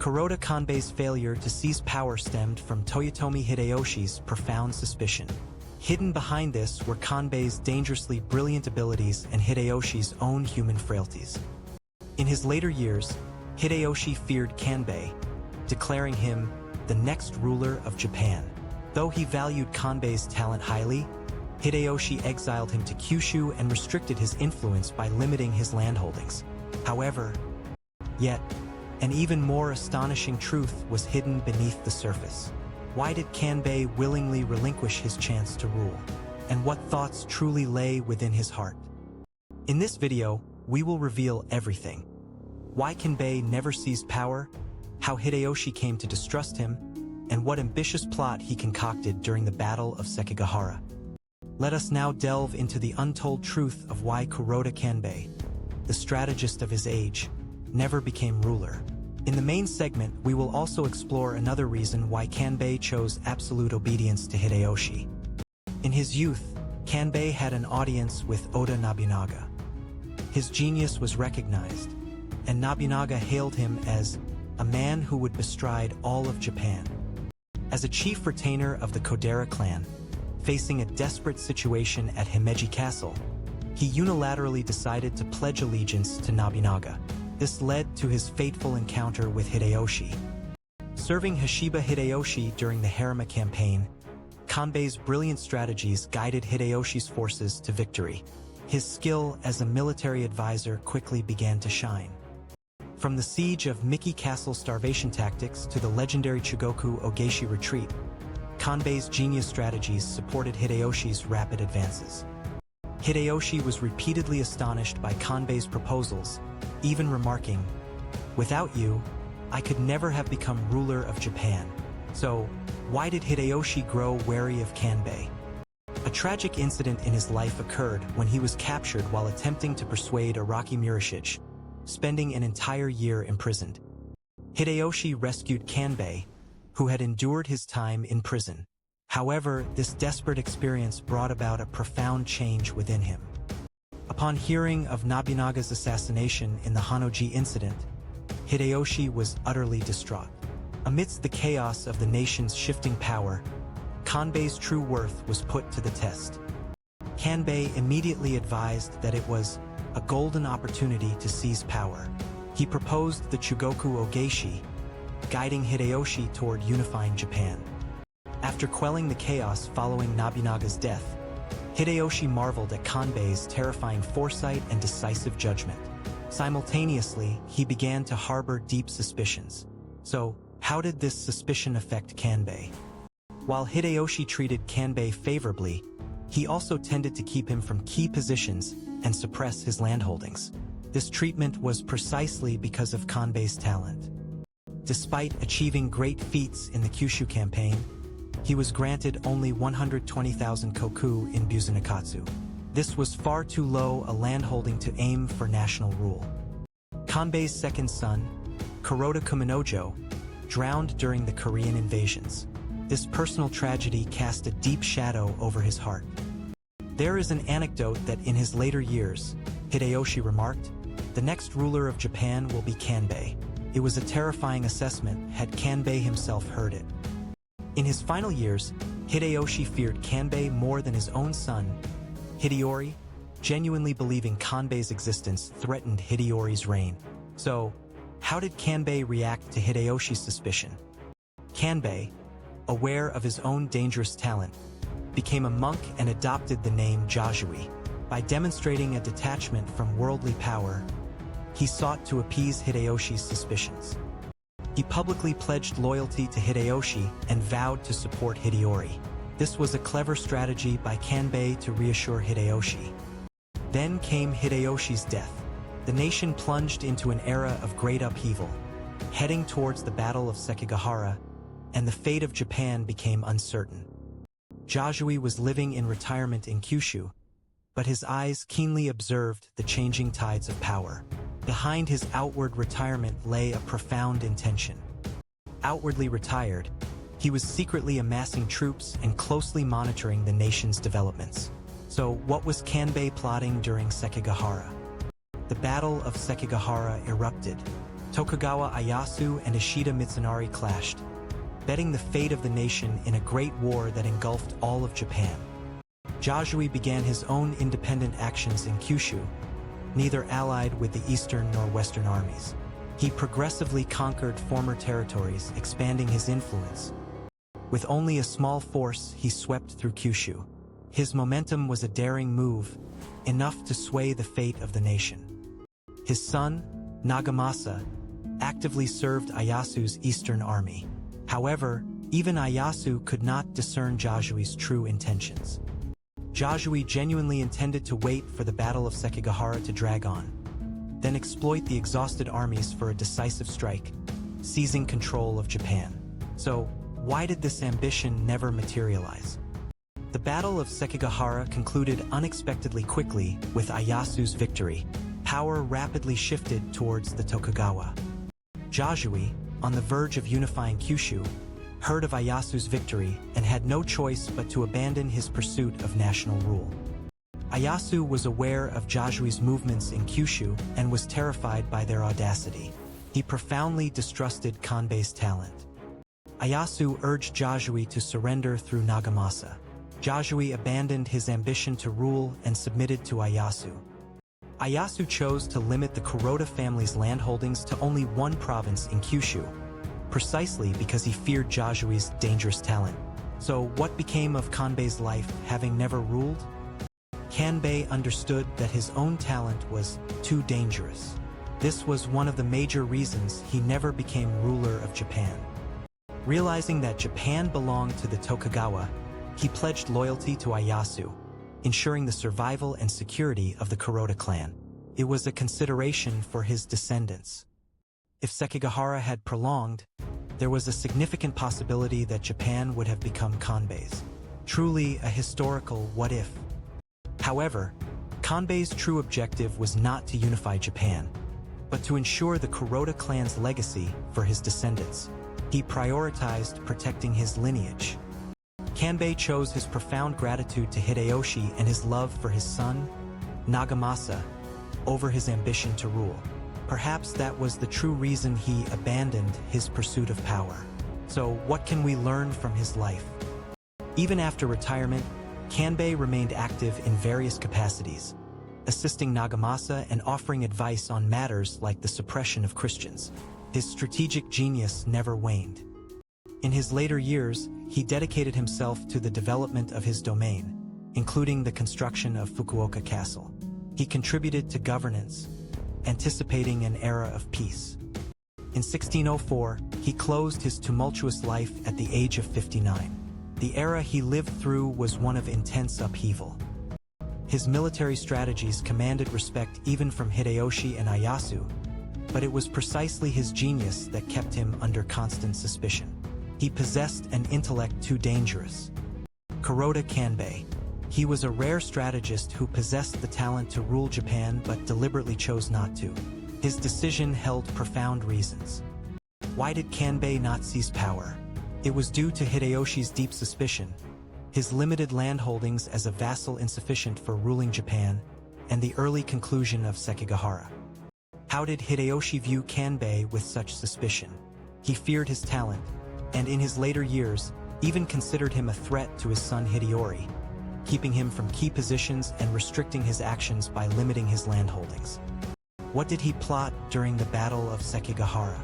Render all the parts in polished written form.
Kuroda Kanbei's failure to seize power stemmed from Toyotomi Hideyoshi's profound suspicion. Hidden behind this were Kanbei's dangerously brilliant abilities and Hideyoshi's own human frailties. In his later years, Hideyoshi feared Kanbei, declaring him the next ruler of Japan. Though he valued Kanbei's talent highly, Hideyoshi exiled him to Kyushu and restricted his influence by limiting his landholdings. However, yet, an even more astonishing truth was hidden beneath the surface. Why did Kanbei willingly relinquish his chance to rule? And what thoughts truly lay within his heart? In this video, we will reveal everything. Why Kanbei never seized power, how Hideyoshi came to distrust him, and what ambitious plot he concocted during the Battle of Sekigahara. Let us now delve into the untold truth of why Kuroda Kanbei, the strategist of his age, never became ruler. In the main segment, we will also explore another reason why Kanbei chose absolute obedience to Hideyoshi. In his youth, Kanbei had an audience with Oda Nobunaga. His genius was recognized, and Nobunaga hailed him as a man who would bestride all of Japan. As a chief retainer of the Kodera clan, facing a desperate situation at Himeji Castle, he unilaterally decided to pledge allegiance to Nobunaga. This led to his fateful encounter with Hideyoshi. Serving Hashiba Hideyoshi during the Harima campaign, Kanbei's brilliant strategies guided Hideyoshi's forces to victory. His skill as a military advisor quickly began to shine. From the siege of Miki Castle starvation tactics to the legendary Chugoku Ogeshi retreat, Kanbei's genius strategies supported Hideyoshi's rapid advances. Hideyoshi was repeatedly astonished by Kanbei's proposals, even remarking, "Without you, I could never have become ruler of Japan." So, why did Hideyoshi grow wary of Kanbei? A tragic incident in his life occurred when he was captured while attempting to persuade Araki Murashige, spending an entire year imprisoned. Hideyoshi rescued Kanbei, who had endured his time in prison. However, this desperate experience brought about a profound change within him. Upon hearing of Nobunaga's assassination in the Honnoji incident, Hideyoshi was utterly distraught. Amidst the chaos of the nation's shifting power, Kanbei's true worth was put to the test. Kanbei immediately advised that it was a golden opportunity to seize power. He proposed the Chugoku Ogeshi, guiding Hideyoshi toward unifying Japan. After quelling the chaos following Nobunaga's death, Hideyoshi marveled at Kanbei's terrifying foresight and decisive judgment. Simultaneously, he began to harbor deep suspicions. So, how did this suspicion affect Kanbei? While Hideyoshi treated Kanbei favorably, he also tended to keep him from key positions and suppress his landholdings. This treatment was precisely because of Kanbei's talent. Despite achieving great feats in the Kyushu campaign, he was granted only 120,000 koku in Busanakatsu. This was far too low a landholding to aim for national rule. Kanbei's second son, Kuroda Kuminojo, drowned during the Korean invasions. This personal tragedy cast a deep shadow over his heart. There is an anecdote that in his later years, Hideyoshi remarked, "The next ruler of Japan will be Kanbei." It was a terrifying assessment had Kanbei himself heard it. In his final years, Hideyoshi feared Kanbei more than his own son, Hideyori, genuinely believing Kanbei's existence threatened Hideyori's reign. So, how did Kanbei react to Hideyoshi's suspicion? Kanbei, aware of his own dangerous talent, became a monk and adopted the name Jasui. By demonstrating a detachment from worldly power, he sought to appease Hideyoshi's suspicions. He publicly pledged loyalty to Hideyoshi and vowed to support Hideyori. This was a clever strategy by Kanbei to reassure Hideyoshi. Then came Hideyoshi's death. The nation plunged into an era of great upheaval, heading towards the Battle of Sekigahara, and the fate of Japan became uncertain. Jasui was living in retirement in Kyushu, but his eyes keenly observed the changing tides of power. Behind his outward retirement lay a profound intention. Outwardly retired, he was secretly amassing troops and closely monitoring the nation's developments. So, what was Kanbei plotting during Sekigahara? The Battle of Sekigahara erupted. Tokugawa Ieyasu and Ishida Mitsunari clashed, betting the fate of the nation in a great war that engulfed all of Japan. Yasui began his own independent actions in Kyushu, neither allied with the Eastern nor Western armies. He progressively conquered former territories, expanding his influence. With only a small force, he swept through Kyushu. His momentum was a daring move, enough to sway the fate of the nation. His son, Nagamasa, actively served Ieyasu's eastern army. However, even Ieyasu could not discern Yasui's true intentions. Yasui genuinely intended to wait for the Battle of Sekigahara to drag on, then exploit the exhausted armies for a decisive strike, seizing control of Japan. So, why did this ambition never materialize? The Battle of Sekigahara concluded unexpectedly quickly with Ieyasu's victory. Power rapidly shifted towards the Tokugawa. Yasui, on the verge of unifying Kyushu, heard of Ieyasu's victory and had no choice but to abandon his pursuit of national rule. Ieyasu was aware of Yasui's movements in Kyushu and was terrified by their audacity. He profoundly distrusted Kanbei's talent. Ieyasu urged Yasui to surrender through Nagamasa. Yasui abandoned his ambition to rule and submitted to Ieyasu. Ieyasu chose to limit the Kuroda family's landholdings to only one province in Kyushu, precisely because he feared Yasui's dangerous talent. So what became of Kanbei's life, having never ruled? Kanbei understood that his own talent was too dangerous. This was one of the major reasons he never became ruler of Japan. Realizing that Japan belonged to the Tokugawa, he pledged loyalty to Ieyasu, ensuring the survival and security of the Kuroda clan. It was a consideration for his descendants. If Sekigahara had prolonged, there was a significant possibility that Japan would have become Kanbei's. Truly a historical what-if. However, Kanbei's true objective was not to unify Japan, but to ensure the Kuroda clan's legacy for his descendants. He prioritized protecting his lineage. Kanbei chose his profound gratitude to Hideyoshi and his love for his son, Nagamasa, over his ambition to rule. Perhaps that was the true reason he abandoned his pursuit of power. So, what can we learn from his life? Even after retirement, Kanbei remained active in various capacities, assisting Nagamasa and offering advice on matters like the suppression of Christians. His strategic genius never waned. In his later years, he dedicated himself to the development of his domain, including the construction of Fukuoka Castle. He contributed to governance, anticipating an era of peace. In 1604, he closed his tumultuous life at the age of 59. The era he lived through was one of intense upheaval. His military strategies commanded respect even from Hideyoshi and Ieyasu, but it was precisely his genius that kept him under constant suspicion. He possessed an intellect too dangerous. Kuroda Kanbei. He was a rare strategist who possessed the talent to rule Japan but deliberately chose not to. His decision held profound reasons. Why did Kanbei not seize power? It was due to Hideyoshi's deep suspicion, his limited landholdings as a vassal insufficient for ruling Japan, and the early conclusion of Sekigahara. How did Hideyoshi view Kanbei with such suspicion? He feared his talent, and in his later years, even considered him a threat to his son Hideyori, keeping him from key positions and restricting his actions by limiting his landholdings. What did he plot during the Battle of Sekigahara?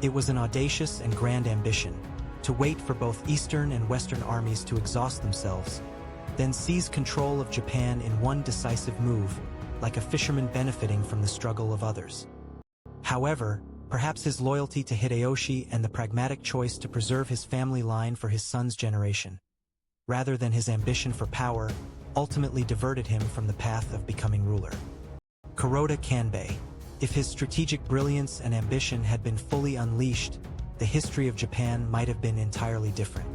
It was an audacious and grand ambition, to wait for both Eastern and Western armies to exhaust themselves, then seize control of Japan in one decisive move, like a fisherman benefiting from the struggle of others. However, perhaps his loyalty to Hideyoshi and the pragmatic choice to preserve his family line for his son's generation, rather than his ambition for power, ultimately diverted him from the path of becoming ruler. Kuroda Kanbei. If his strategic brilliance and ambition had been fully unleashed, the history of Japan might have been entirely different.